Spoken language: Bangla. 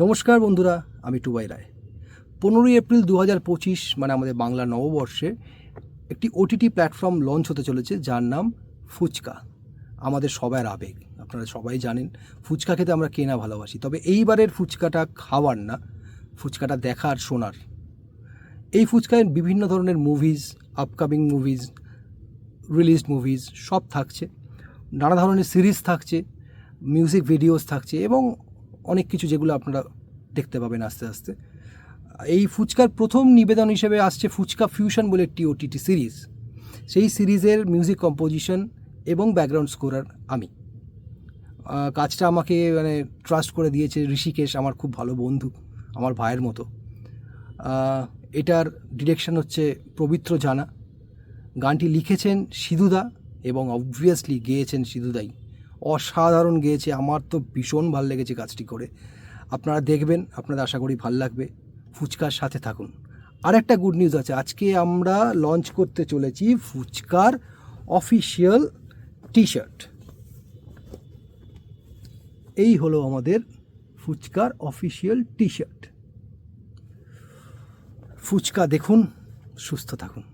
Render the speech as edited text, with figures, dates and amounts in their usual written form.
নমস্কার বন্ধুরা, আমি টুবাই রায়। 15ই এপ্রিল 2025 মানে আমাদের বাংলা নববর্ষে একটি ওটিটি প্ল্যাটফর্ম লঞ্চ হতে চলেছে, যার নাম ফুচকা। আমাদের সবার আবেগ, আপনারা সবাই জানেন ফুচকা খেতে আমরা কে না ভালোবাসি। তবে এইবারের ফুচকাটা খাওয়ার না, ফুচকাটা দেখার শোনার। এই ফুচকায় বিভিন্ন ধরনের movies, upcoming movies, released movies সব থাকছে, নানা ধরনের সিরিজ থাকছে, মিউজিক ভিডিওস থাকছে এবং অনেক কিছু যেগুলো আপনারা দেখতে পাবেন আস্তে আস্তে। এই ফুচকার প্রথম নিবেদন হিসেবে আসছে ফুচকা ফিউশন বলে একটি ওটিটি সিরিজ। সেই সিরিজের মিউজিক কম্পোজিশন এবং ব্যাকগ্রাউন্ড স্কোরার আমি। কাজটা আমাকে ট্রাস্ট করে দিয়েছে ঋষিকেশ, আমার খুব ভালো বন্ধু, আমার ভাইয়ের মতো। এটার ডিরেকশন হচ্ছে পবিত্র জানা, গানটি লিখেছেন সিধুদা এবং অবভিয়াসলি গেয়েছেন সিধুদাই। অসাধারণ গেয়েছে, আমার তো ভীষণ ভালো লেগেছে কাজটি করে। আপনারা দেখবেন, আপনাদের আশা করি ভালো লাগবে। ফুচকার সাথে থাকুন। আর একটা গুড নিউজ আছে, আজকে আমরা লঞ্চ করতে চলেছি ফুচকার অফিসিয়াল টি শার্ট। এই হলো আমাদের ফুচকার অফিসিয়াল টি শার্ট। ফুচকা দেখুন, সুস্থ থাকুন।